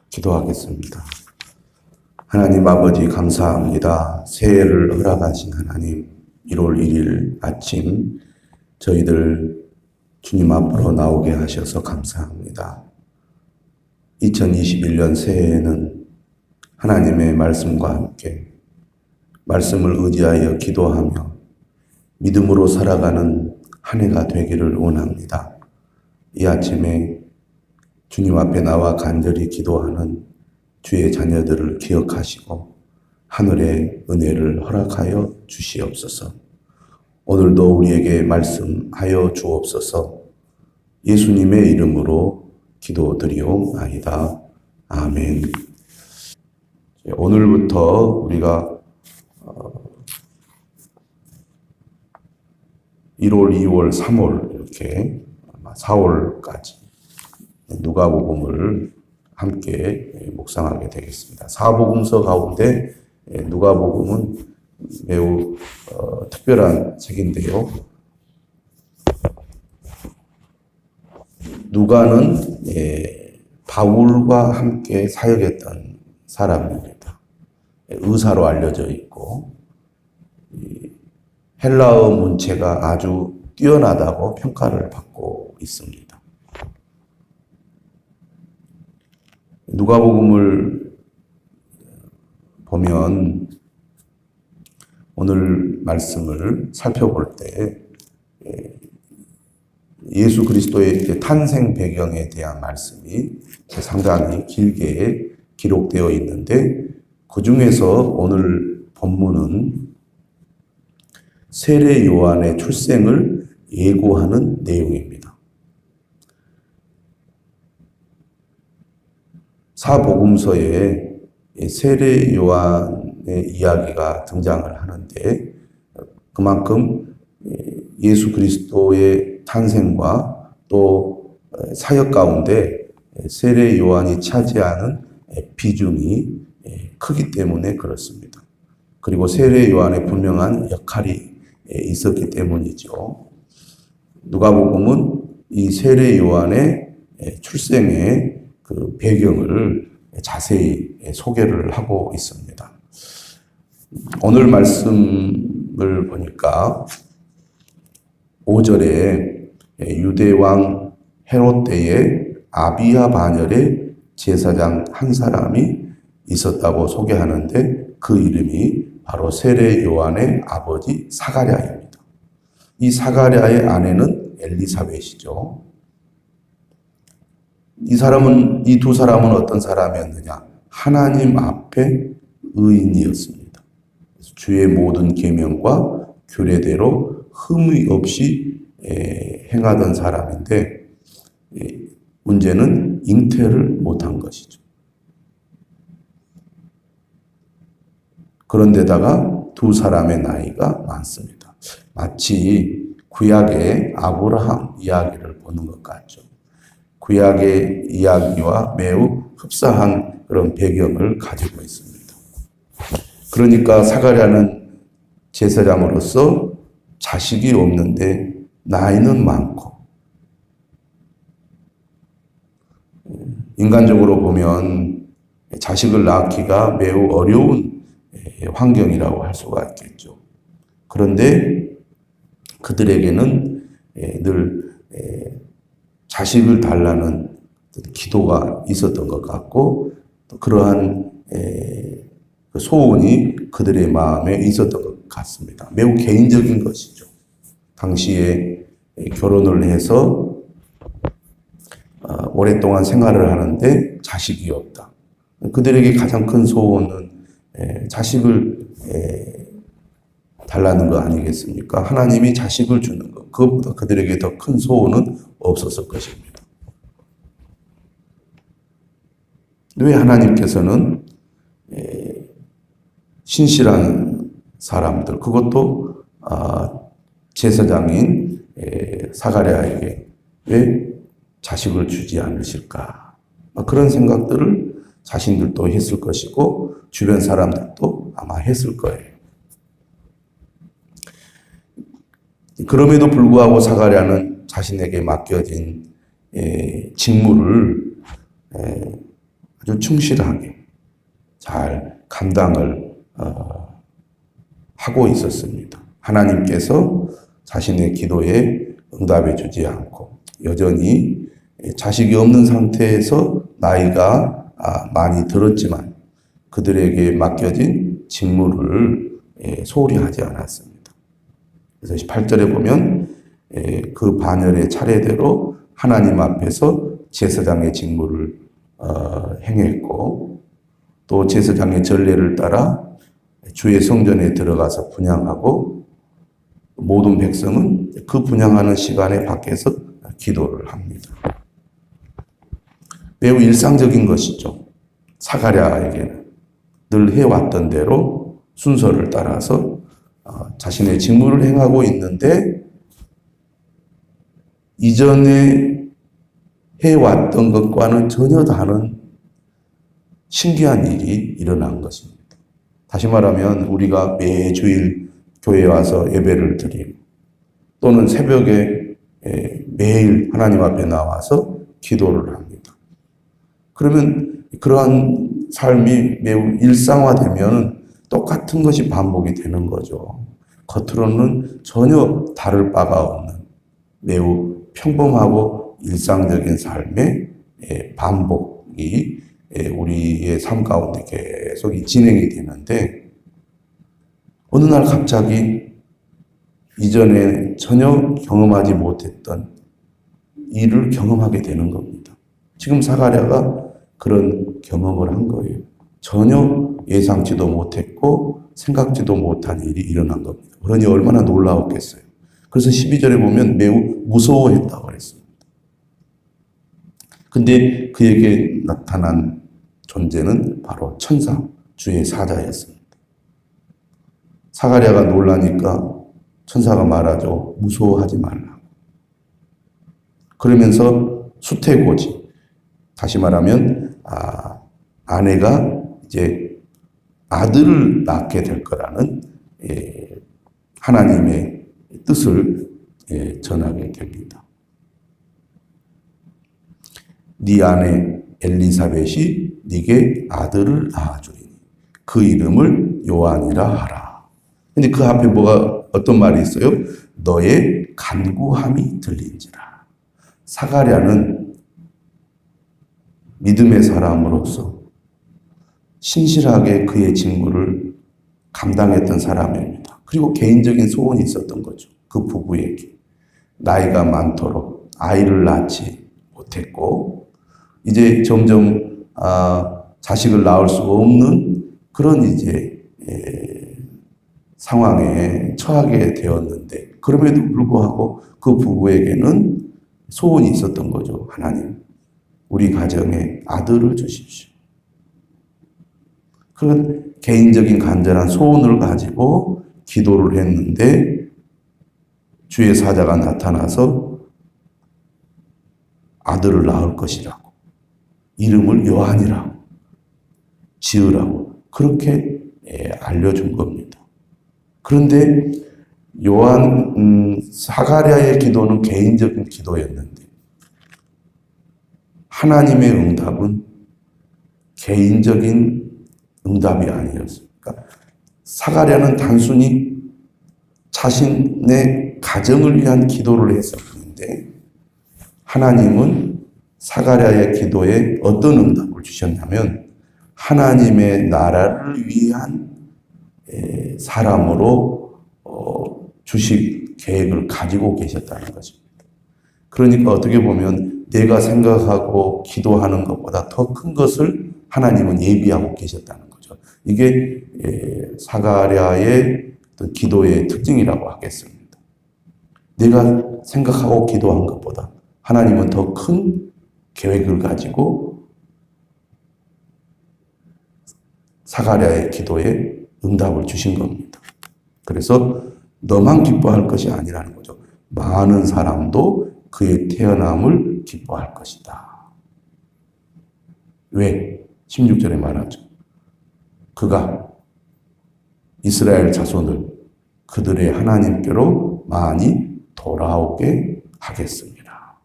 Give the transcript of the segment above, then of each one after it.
기도하겠습니다. 하나님 아버지 감사합니다. 새해를 허락하신 하나님, 1월 1일 아침 저희들 주님 앞으로 나오게 하셔서 감사합니다. 2021년 새해에는 하나님의 말씀과 함께 말씀을 의지하여 기도하며 믿음으로 살아가는 한 해가 되기를 원합니다. 이 아침에 주님 앞에 나와 간절히 기도하는 주의 자녀들을 기억하시고 하늘의 은혜를 허락하여 주시옵소서. 오늘도 우리에게 말씀하여 주옵소서. 예수님의 이름으로 기도드리옵나이다. 아멘. 오늘부터 우리가 1월, 2월, 3월 이렇게 4월까지 누가복음을 함께 묵상하게 되겠습니다. 사복음서 가운데 누가복음은 매우 특별한 책인데요. 누가는 바울과 함께 사역했던 사람입니다. 의사로 알려져 있고 헬라어 문체가 아주 뛰어나다고 평가를 받고 있습니다. 누가복음을 보면 오늘 말씀을 살펴볼 때 예수 그리스도의 탄생 배경에 대한 말씀이 상당히 길게 기록되어 있는데 그 중에서 오늘 본문은 세례 요한의 출생을 예고하는 내용입니다. 사복음서에 세례 요한의 이야기가 등장을 하는데 그만큼 예수 그리스도의 탄생과 또 사역 가운데 세례 요한이 차지하는 비중이 크기 때문에 그렇습니다. 그리고 세례 요한의 분명한 역할이 있었기 때문이죠. 누가복음은 이 세례 요한의 출생의 그 배경을 자세히 소개를 하고 있습니다. 오늘 말씀을 보니까 5절에 유대왕 헤롯 때에 아비야 반열에 제사장 한 사람이 있었다고 소개하는데 그 이름이 바로 세례 요한의 아버지 사가랴입니다. 이 사가랴의 아내는 엘리사벳이죠. 이 두 사람은 어떤 사람이었느냐? 하나님 앞에 의인이었습니다. 주의 모든 계명과 규례대로 흠이 없이 행하던 사람인데 문제는 잉태를 못한 것이죠. 그런데다가 두 사람의 나이가 많습니다. 마치 구약의 아브라함 이야기를 보는 것 같죠. 구약의 이야기와 매우 흡사한 그런 배경을 가지고 있습니다. 그러니까 사가랴는 제사장으로서 자식이 없는데 나이는 많고 인간적으로 보면 자식을 낳기가 매우 어려운 환경이라고 할 수가 있겠죠. 그런데 그들에게는 늘 자식을 달라는 기도가 있었던 것 같고 또 그러한 소원이 그들의 마음에 있었던 것 같습니다. 매우 개인적인 것이죠. 당시에 결혼을 해서 오랫동안 생활을 하는데 자식이 없다. 그들에게 가장 큰 소원은 자식을 달라는 거 아니겠습니까? 하나님이 자식을 주는 것. 그것보다 그들에게 더 큰 소원은 없었을 것입니다. 왜 하나님께서는 신실한 사람들, 그것도 제사장인 사가랴에게 왜 자식을 주지 않으실까? 그런 생각들을 자신들도 했을 것이고 주변 사람들도 아마 했을 거예요. 그럼에도 불구하고 사가랴는 자신에게 맡겨진 직무를 충실하게 잘 감당을 하고 있었습니다. 하나님께서 자신의 기도에 응답해 주지 않고 여전히 자식이 없는 상태에서 나이가 많이 들었지만 그들에게 맡겨진 직무를 소홀히 하지 않았습니다. 그래서 18절에 보면 그 반열의 차례대로 하나님 앞에서 제사장의 직무를 행했고 또 제사장의 전례를 따라 주의 성전에 들어가서 분향하고 모든 백성은 그 분향하는 시간에 밖에서 기도를 합니다. 매우 일상적인 것이죠. 사가랴에게는 늘 해왔던 대로 순서를 따라서 자신의 직무를 행하고 있는데 이전에 해왔던 것과는 전혀 다른 신기한 일이 일어난 것입니다. 다시 말하면 우리가 매주일 교회에 와서 예배를 드리고 또는 새벽에 매일 하나님 앞에 나와서 기도를 합니다. 그러면 그러한 삶이 매우 일상화되면 똑같은 것이 반복이 되는 거죠. 겉으로는 전혀 다를 바가 없는 매우 평범하고 일상적인 삶의 반복이 우리의 삶 가운데 계속 진행이 되는데 어느 날 갑자기 이전에 전혀 경험하지 못했던 일을 경험하게 되는 겁니다. 지금 사가랴가 그런 경험을 한 거예요. 전혀 예상치도 못했고 생각지도 못한 일이 일어난 겁니다. 그러니 얼마나 놀라웠겠어요. 그래서 12절에 보면 매우 무서워했다고 그랬습니다. 근데 그에게 나타난 존재는 바로 천사, 주의 사자였습니다. 사가랴가 놀라니까 천사가 말하죠. 무서워하지 말라. 그러면서 수태고지, 다시 말하면 아내가 이제 아들을 낳게 될 거라는 하나님의 뜻을 전하게 됩니다. 네 아내 엘리사벳이 네게 아들을 낳아주리니 그 이름을 요한이라 하라. 근데 그 앞에 어떤 말이 있어요? 너의 간구함이 들린지라. 사가랴는 믿음의 사람으로서 신실하게 그의 직무를 감당했던 사람입니다. 그리고 개인적인 소원이 있었던 거죠. 그 부부에게. 나이가 많도록 아이를 낳지 못했고 이제 점점 자식을 낳을 수가 없는 그런 이제 상황에 처하게 되었는데 그럼에도 불구하고 그 부부에게는 소원이 있었던 거죠. 하나님, 우리 가정에 아들을 주십시오. 그런 개인적인 간절한 소원을 가지고 기도를 했는데 주의 사자가 나타나서 아들을 낳을 것이라고 이름을 요한이라고 지으라고 그렇게 알려준 겁니다. 그런데 사가랴의 기도는 개인적인 기도였는데 하나님의 응답은 개인적인 응답이 아니었습니까? 사가랴는 단순히 자신의 가정을 위한 기도를 했었는데 하나님은 사가랴의 기도에 어떤 응답을 주셨냐면 하나님의 나라를 위한 사람으로 주실 계획을 가지고 계셨다는 것입니다. 그러니까 어떻게 보면 내가 생각하고 기도하는 것보다 더 큰 것을 하나님은 예비하고 계셨다는 거죠. 이게 사가랴의 어떤 기도의 특징이라고 하겠습니다. 내가 생각하고 기도한 것보다 하나님은 더 큰 계획을 가지고 사가랴의 기도에 응답을 주신 겁니다. 그래서 너만 기뻐할 것이 아니라는 거죠. 많은 사람도 그의 태어남을 기뻐할 것이다. 왜? 16절에 말하죠. 그가 이스라엘 자손을 그들의 하나님께로 많이 돌아오게 하겠습니다.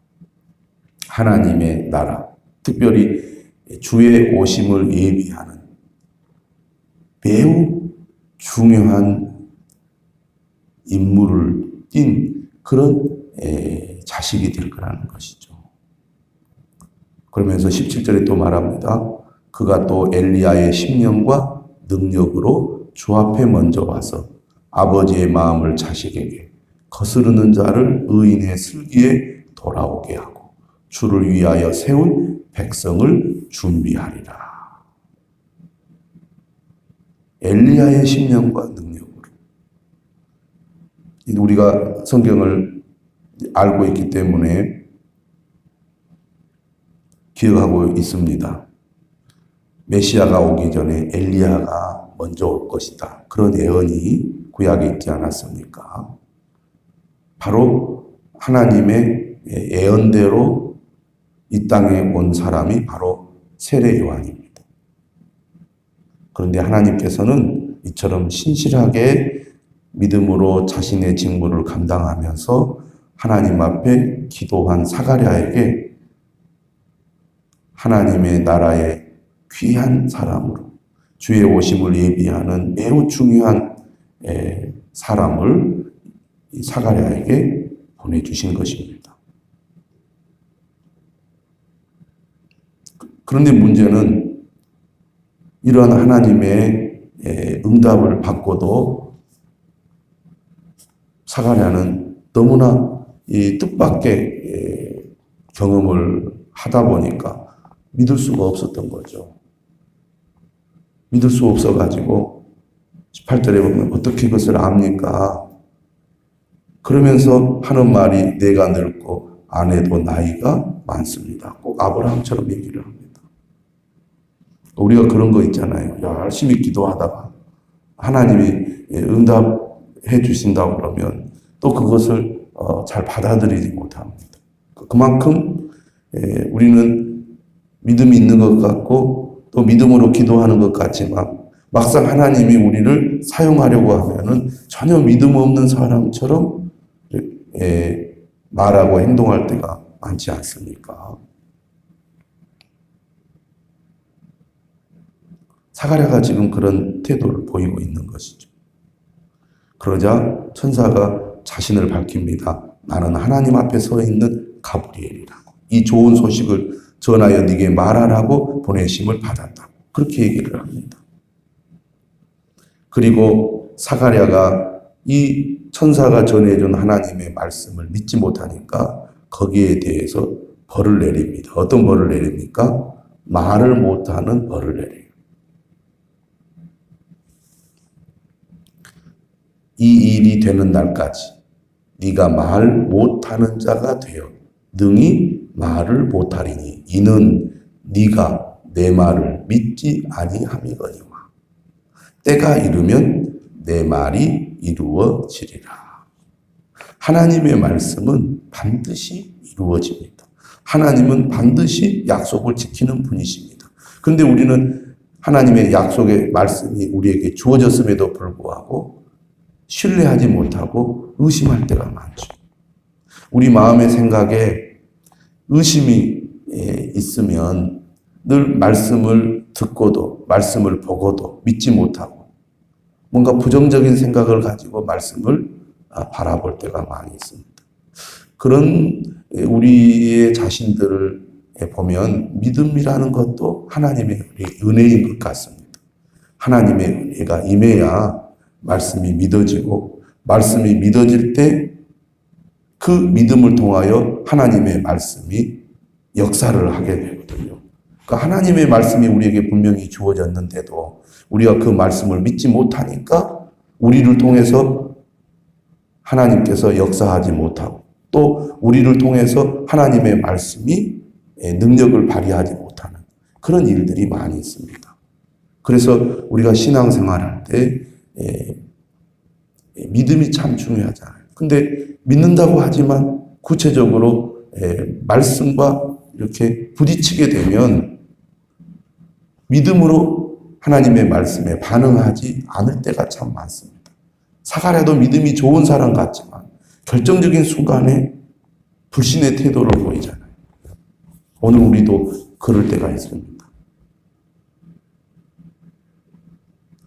하나님의 나라, 특별히 주의 오심을 예비하는 매우 중요한 임무를 띈 그런 자식이 될 거라는 것이죠. 그러면서 17절에 또 말합니다. 그가 또 엘리야의 심령과 능력으로 주 앞에 먼저 와서 아버지의 마음을 자식에게 거스르는 자를 의인의 슬기에 돌아오게 하고 주를 위하여 세운 백성을 준비하리라. 엘리야의 심령과 능력으로. 우리가 성경을 알고 있기 때문에 기억하고 있습니다. 메시아가 오기 전에 엘리야가 먼저 올 것이다. 그런 예언이 구약에 있지 않았습니까? 바로 하나님의 예언대로 이 땅에 온 사람이 바로 세례 요한입니다. 그런데 하나님께서는 이처럼 신실하게 믿음으로 자신의 직무를 감당하면서 하나님 앞에 기도한 사가랴에게 하나님의 나라의 귀한 사람으로 주의 오심을 예비하는 매우 중요한 사람을 사가랴에게 보내주신 것입니다. 그런데 문제는 이러한 하나님의 응답을 받고도 사가랴는 너무나 이 뜻밖의 경험을 하다 보니까 믿을 수가 없었던 거죠. 믿을 수 없어가지고 18절에 보면 어떻게 그것을 압니까? 그러면서 하는 말이 내가 늙고 아내도 나이가 많습니다. 꼭 아브라함처럼 얘기를 합니다. 우리가 그런 거 있잖아요. 열심히 기도하다가 하나님이 응답해 주신다고 그러면 또 그것을 잘 받아들이지 못합니다. 그만큼 우리는 믿음이 있는 것 같고 또 믿음으로 기도하는 것 같지만 막상 하나님이 우리를 사용하려고 하면은 전혀 믿음 없는 사람처럼 말하고 행동할 때가 많지 않습니까? 사가랴가 지금 그런 태도를 보이고 있는 것이죠. 그러자 천사가 자신을 밝힙니다. 나는 하나님 앞에 서 있는 가브리엘이라고. 이 좋은 소식을 전하여 네게 말하라고 보내심을 받았다고. 그렇게 얘기를 합니다. 그리고 사가랴가 이 천사가 전해준 하나님의 말씀을 믿지 못하니까 거기에 대해서 벌을 내립니다. 어떤 벌을 내립니까? 말을 못하는 벌을 내려요. 이 일이 되는 날까지 네가 말 못하는 자가 되어 능히 말을 못하리니 이는 네가 내 말을 믿지 아니함이거니와 때가 이르면 내 말이 이루어지리라. 하나님의 말씀은 반드시 이루어집니다. 하나님은 반드시 약속을 지키는 분이십니다. 그런데 우리는 하나님의 약속의 말씀이 우리에게 주어졌음에도 불구하고 신뢰하지 못하고 의심할 때가 많죠. 우리 마음의 생각에 의심이 있으면 늘 말씀을 듣고도 말씀을 보고도 믿지 못하고 뭔가 부정적인 생각을 가지고 말씀을 바라볼 때가 많이 있습니다. 그런 우리의 자신들을 보면 믿음이라는 것도 하나님의 은혜인 것 같습니다. 하나님의 은혜가 임해야 말씀이 믿어지고 말씀이 믿어질 때 그 믿음을 통하여 하나님의 말씀이 역사를 하게 되거든요. 그러니까 하나님의 말씀이 우리에게 분명히 주어졌는데도 우리가 그 말씀을 믿지 못하니까 우리를 통해서 하나님께서 역사하지 못하고 또 우리를 통해서 하나님의 말씀이 능력을 발휘하지 못하는 그런 일들이 많이 있습니다. 그래서 우리가 신앙생활할 때 믿음이 참 중요하잖아요. 근데 믿는다고 하지만 구체적으로 말씀과 이렇게 부딪히게 되면 믿음으로 하나님의 말씀에 반응하지 않을 때가 참 많습니다. 사가랴도 믿음이 좋은 사람 같지만 결정적인 순간에 불신의 태도를 보이잖아요. 오늘 우리도 그럴 때가 있습니다.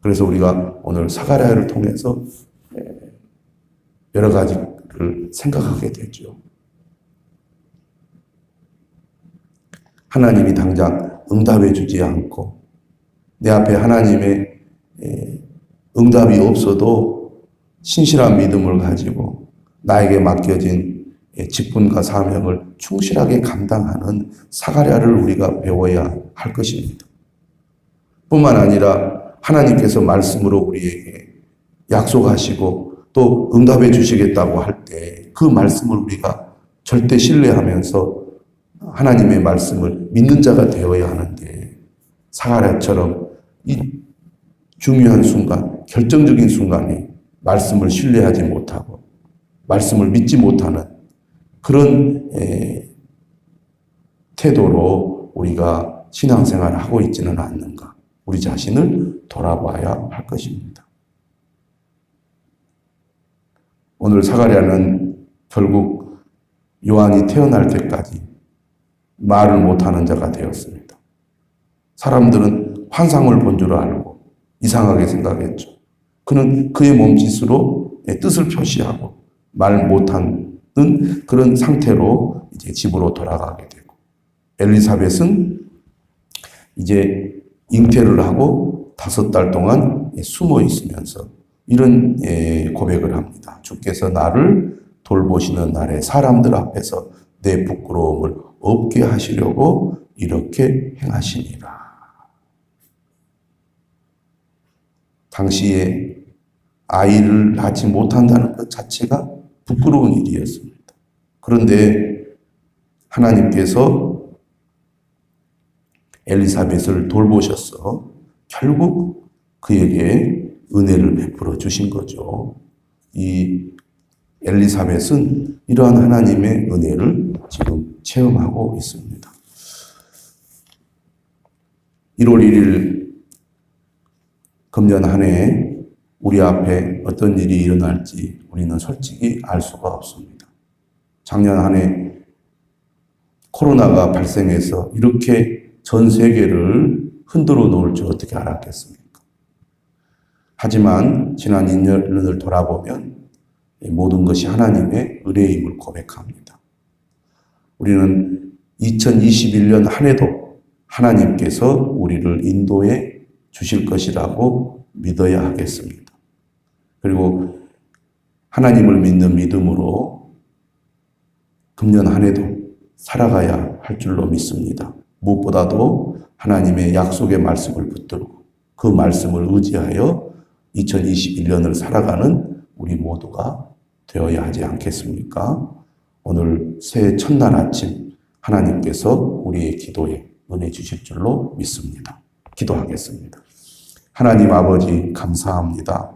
그래서 우리가 오늘 사가랴를 통해서 여러 가지를 생각하게 되죠. 하나님이 당장 응답해 주지 않고 내 앞에 하나님의 응답이 없어도 신실한 믿음을 가지고 나에게 맡겨진 직분과 사명을 충실하게 감당하는 사가랴를 우리가 배워야 할 것입니다. 뿐만 아니라 하나님께서 말씀으로 우리에게 약속하시고 또 응답해 주시겠다고 할 때 그 말씀을 우리가 절대 신뢰하면서 하나님의 말씀을 믿는 자가 되어야 하는데 사가랴처럼 이 중요한 순간, 결정적인 순간에 말씀을 신뢰하지 못하고 말씀을 믿지 못하는 그런 태도로 우리가 신앙생활을 하고 있지는 않는가. 우리 자신을 돌아봐야 할 것입니다. 오늘 사가랴는 결국 요한이 태어날 때까지 말을 못하는 자가 되었습니다. 사람들은 환상을 본 줄 알고 이상하게 생각했죠. 그는 그의 몸짓으로 뜻을 표시하고 말 못하는 그런 상태로 이제 집으로 돌아가게 되고 엘리사벳은 이제 잉태를 하고 5달 동안 숨어 있으면서 이런 고백을 합니다. 주께서 나를 돌보시는 날에 사람들 앞에서 내 부끄러움을 없게 하시려고 이렇게 행하시니라. 당시에 아이를 낳지 못한다는 것 자체가 부끄러운 일이었습니다. 그런데 하나님께서 엘리사벳을 돌보셔서 결국 그에게 은혜를 베풀어 주신 거죠. 이 엘리사벳은 이러한 하나님의 은혜를 지금 체험하고 있습니다. 1월 1일 금년 한 해 우리 앞에 어떤 일이 일어날지 우리는 솔직히 알 수가 없습니다. 작년 한 해 코로나가 발생해서 이렇게 전 세계를 흔들어 놓을 줄 어떻게 알았겠습니까? 하지만 지난 2년을 돌아보면 모든 것이 하나님의 은혜임을 고백합니다. 우리는 2021년 한 해도 하나님께서 우리를 인도해 주실 것이라고 믿어야 하겠습니다. 그리고 하나님을 믿는 믿음으로 금년 한 해도 살아가야 할 줄로 믿습니다. 무엇보다도 하나님의 약속의 말씀을 붙들고 그 말씀을 의지하여 2021년을 살아가는 우리 모두가 되어야 하지 않겠습니까? 오늘 새해 첫날 아침 하나님께서 우리의 기도에 은혜 주실 줄로 믿습니다. 기도하겠습니다. 하나님 아버지 감사합니다.